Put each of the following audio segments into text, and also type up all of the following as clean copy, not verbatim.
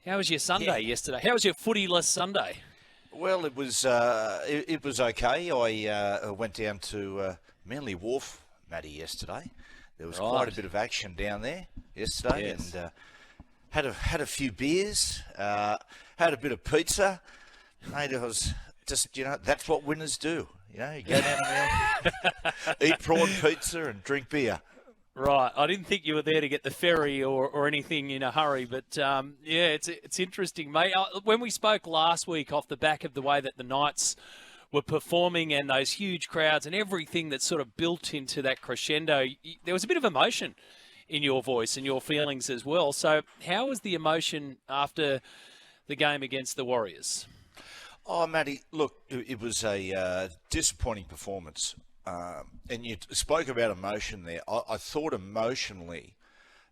How was your Sunday yesterday? How was your footyless Sunday? Well, it was okay. I went down to Manly Wharf, Matty, yesterday. There was quite a bit of action down there yesterday, and had a few beers, had a bit of pizza. Mate, it was just, that's what winners do. You go down there, eat prawn pizza and drink beer. Right. I didn't think you were there to get the ferry or anything in a hurry, but it's interesting, mate. When we spoke last week off the back of the way that the Knights were performing and those huge crowds and everything that sort of built into that crescendo, there was a bit of emotion in your voice and your feelings as well. So how was the emotion after the game against the Warriors? Oh, Matty, look, it was a disappointing performance. And you spoke about emotion there. I thought emotionally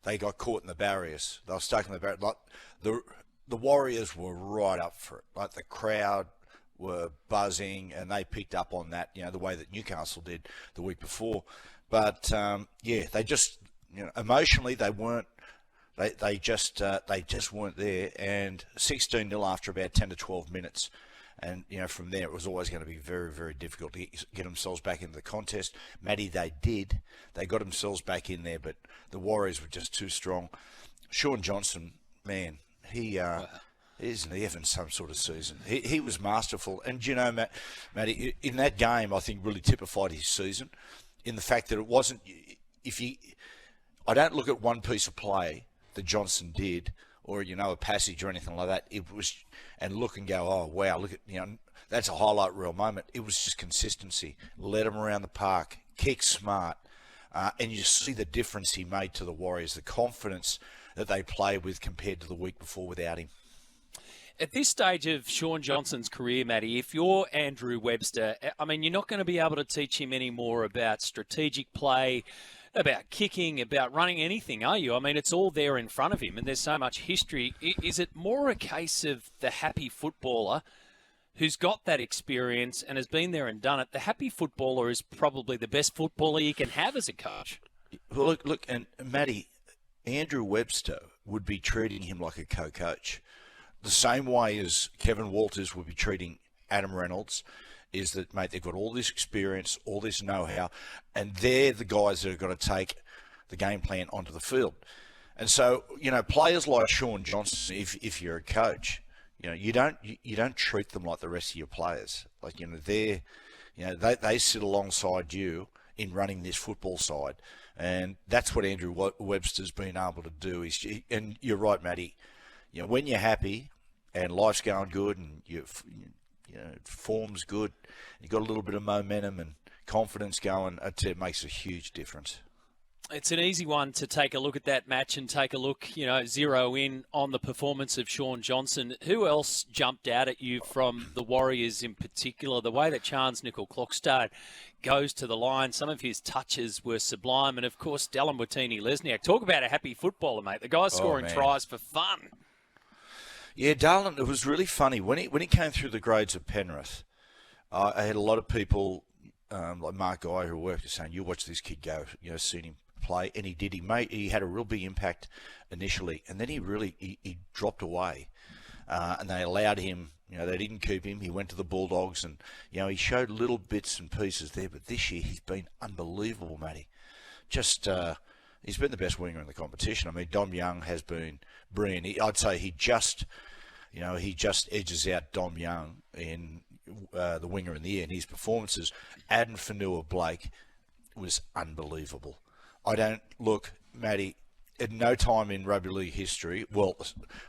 they got caught in the barriers. They were stuck in the barriers. Like the Warriors were right up for it. Like the crowd were buzzing, and they picked up on that, the way that Newcastle did the week before. But they just, emotionally they weren't. They just weren't there. And 16-0 after about 10 to 12 minutes. And, from there, it was always going to be very, very difficult to get themselves back into the contest. Matty, they did. They got themselves back in there, but the Warriors were just too strong. Shaun Johnson, man, isn't he having some sort of season? He was masterful. And, Matty, in that game, I think really typified his season in the fact that it wasn't I don't look at one piece of play that Johnson did, or, a passage or anything like that. It was, and look and go, oh, wow, look at, that's a highlight reel moment. It was just consistency. Led him around the park, kick smart, and you see the difference he made to the Warriors, the confidence that they play with compared to the week before without him. At this stage of Shaun Johnson's career, Matty, if you're Andrew Webster, you're not going to be able to teach him any more about strategic play, about kicking, about running, anything, are you? It's all there in front of him, and there's so much history. Is it more a case of the happy footballer who's got that experience and has been there and done it? The happy footballer is probably the best footballer you can have as a coach. Well, look, and Matty, Andrew Webster would be treating him like a co-coach. The same way as Kevin Walters would be treating Adam Reynolds, is that, mate, they've got all this experience, all this know-how, and they're the guys that are going to take the game plan onto the field. And so, players like Shaun Johnson, if you're a coach, you don't treat them like the rest of your players. Like, they sit alongside you in running this football side, and that's what Andrew Webster's been able to do. And you're right, Matty. When you're happy and life's going good and form's good, you got a little bit of momentum and confidence going, it makes a huge difference. It's an easy one to take a look at that match and take a look, zero in on the performance of Shaun Johnson. Who else jumped out at you from the Warriors in particular? The way that Chance Nickel-Klokstad goes to the line, some of his touches were sublime. And, of course, Dallin Watini-Lesniak. Talk about a happy footballer, mate. The guy's scoring tries for fun. Yeah, Dallin, it was really funny. When he came through the grades of Penrith, I had a lot of people, like Mark Guy, who worked, saying, you watch this kid go, seen him play, and he did. He had a real big impact initially, and then he dropped away, and they allowed him, they didn't keep him. He went to the Bulldogs, and, he showed little bits and pieces there, but this year he's been unbelievable, Matty. Just, he's been the best winger in the competition. Dom Young has been brilliant. I'd say he just edges out Dom Young in the winger in the year in his performances. Aden Fanua-Blake was unbelievable. Matty, at no time in rugby league history, well,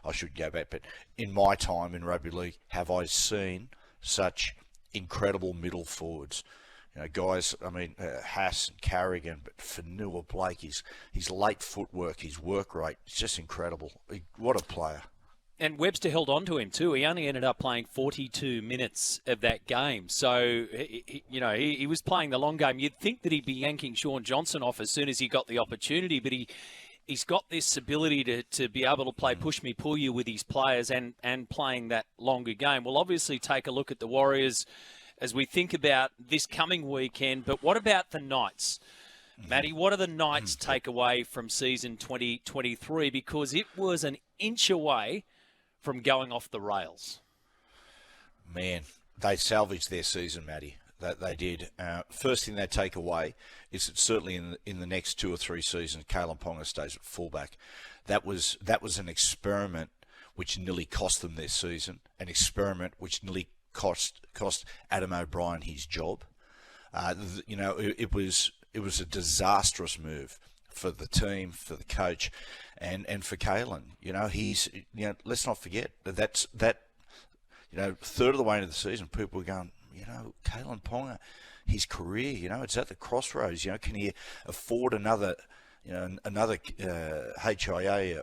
I should go back, but in my time in rugby league, have I seen such incredible middle forwards. Guys, Haas and Carrigan, but Fanua-Blake, his late footwork, his work rate, it's just incredible. What a player. And Webster held on to him too. He only ended up playing 42 minutes of that game. So, he was playing the long game. You'd think that he'd be yanking Shaun Johnson off as soon as he got the opportunity, but he's got this ability to be able to play push me, pull you with his players and playing that longer game. We'll obviously take a look at the Warriors as we think about this coming weekend. But what about the Knights? Matty, what do the Knights take away from season 2023? Because it was an inch away from going off the rails? Man, they salvaged their season, Matty. They did. First thing they take away is that certainly in the next 2 or 3 seasons, Kalen Ponga stays at fullback. That was an experiment which nearly cost them their season, an experiment which nearly cost Adam O'Brien his job. It was a disastrous move for the team, for the coach, and for Kalen. Let's not forget that third of the way into the season, people were going, Kalen Ponga, his career, it's at the crossroads. Can he afford another HIA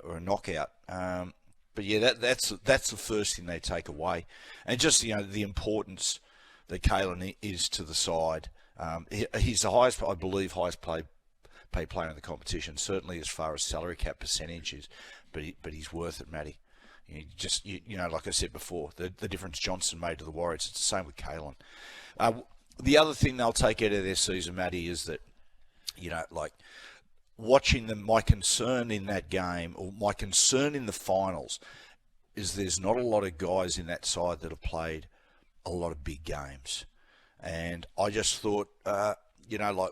or a knockout? But yeah, that's the first thing they take away, and just the importance that Kalen is to the side. He's the highest paid player in the competition, certainly as far as salary cap percentages, but he's worth it, Matty. Like I said before, the difference Johnson made to the Warriors, it's the same with Kalen. The other thing they'll take out of their season, Matty, is that, watching them, my concern in that game, or my concern in the finals, is there's not a lot of guys in that side that have played a lot of big games. And I just thought,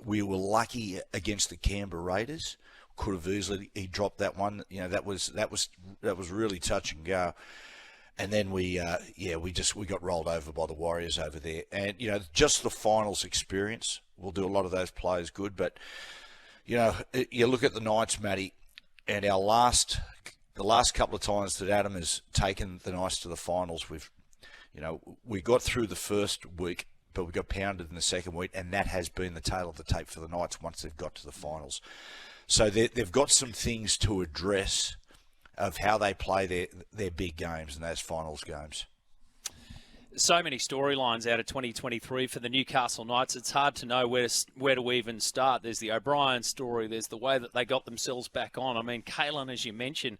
we were lucky against the Canberra Raiders. Could have easily he dropped that one. That was really touch and go. And then we got rolled over by the Warriors over there. And just the finals experience will do a lot of those players good. But you look at the Knights, Matty, and the last couple of times that Adam has taken the Knights to the finals, we got through the first week, but we got pounded in the second week, and that has been the tail of the tape for the Knights once they've got to the finals. So they've got some things to address of how they play their big games and those finals games. So many storylines out of 2023 for the Newcastle Knights. It's hard to know where to even start. There's the O'Brien story. There's the way that they got themselves back on. I mean, Kalen, as you mentioned,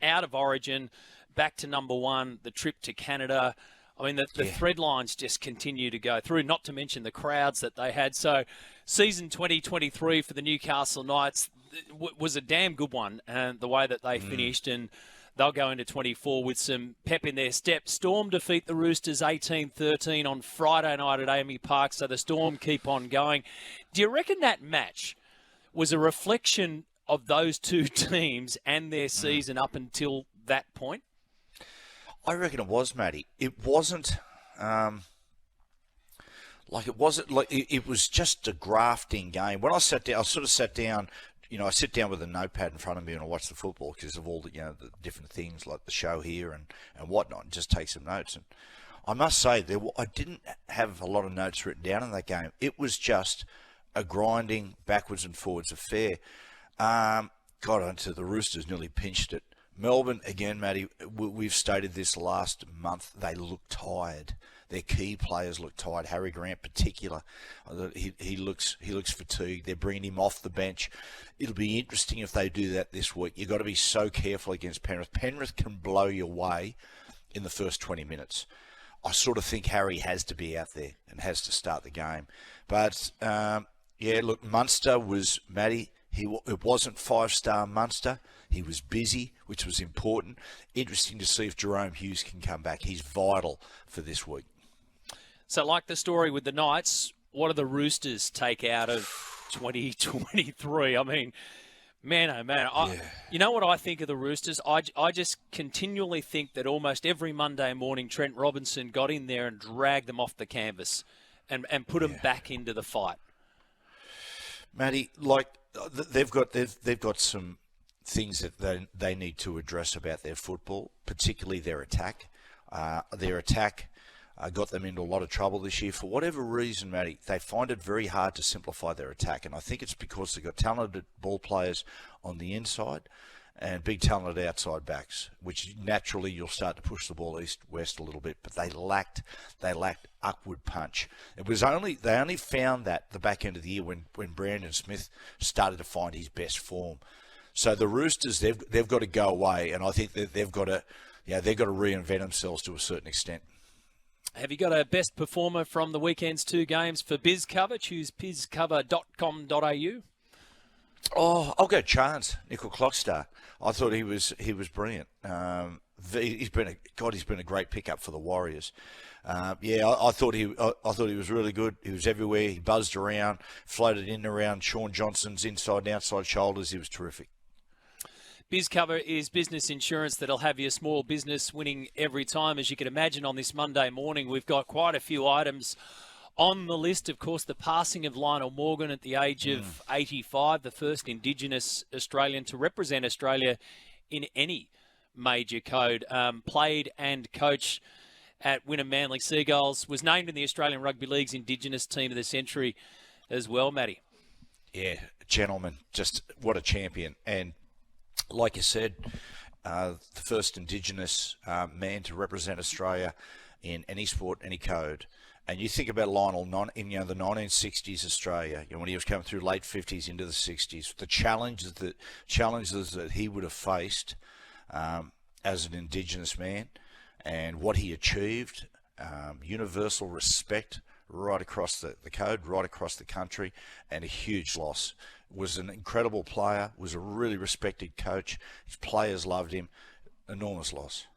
out of Origin, back to number one, the trip to Canada. I mean, the thread lines just continue to go through, not to mention the crowds that they had. So season 2023 for the Newcastle Knights was a damn good one, and the way that they finished, and they'll go into 24 with some pep in their step. Storm defeat the Roosters 18-13 on Friday night at Amy Park, so the Storm keep on going. Do you reckon that match was a reflection of those two teams and their season up until that point? I reckon it was, Matty. It wasn't it was just a grafting game. When I sat down, I sit down with a notepad in front of me and I watch the football because of all the the different things like the show here and whatnot, and just take some notes. And I must say, I didn't have a lot of notes written down in that game. It was just a grinding backwards and forwards affair. Got onto the Roosters, nearly pinched it. Melbourne, again, Matty, we've stated this last month, they look tired. Their key players look tired. Harry Grant, particular, he looks fatigued. They're bringing him off the bench. It'll be interesting if they do that this week. You've got to be so careful against Penrith. Penrith can blow you away in the first 20 minutes. I sort of think Harry has to be out there and has to start the game. But, look, Munster was, Matty, it wasn't five-star Munster. He was busy, which was important. Interesting to see if Jerome Hughes can come back. He's vital for this week. So like the story with the Knights, what do the Roosters take out of 2023? I mean, man, oh man. You know what I think of the Roosters? I just continually think that almost every Monday morning Trent Robinson got in there and dragged them off the canvas and put them back into the fight. Matty, they've got some things that they need to address about their football, particularly their attack. Their attack got them into a lot of trouble this year. For whatever reason, Matty, they find it very hard to simplify their attack. And I think it's because they've got talented ball players on the inside and big talented outside backs, which naturally you'll start to push the ball east-west a little bit. But they lacked upward punch. They only found that the back end of the year when Brandon Smith started to find his best form. So the Roosters, they've got to go away, and I think that they've got to reinvent themselves to a certain extent. Have you got a best performer from the weekend's two games for BizCover? Choose bizcover.com.au. Oh, I'll go Chance, Nickel Clockstar. I thought he was brilliant. He's been a great pickup for the Warriors. I thought he was really good. He was everywhere. He buzzed around, floated in and around Sean Johnson's inside and outside shoulders. He was terrific. BizCover is business insurance that'll have your small business winning every time. As you can imagine, on this Monday morning, we've got quite a few items on the list. Of course, the passing of Lionel Morgan at the age of 85, the first Indigenous Australian to represent Australia in any major code. Played and coached at Wynnum Manly Seagulls. Was named in the Australian Rugby League's Indigenous Team of the Century as well, Matty. Yeah, gentlemen, just what a champion. And like you said, the first Indigenous man to represent Australia in any sport, any code. And you think about Lionel in the 1960s Australia, when he was coming through late 50s into the 60s, the challenges that he would have faced as an Indigenous man, and what he achieved, universal respect right across the code, right across the country, and a huge loss. Was an incredible player, was a really respected coach. His players loved him. Enormous loss.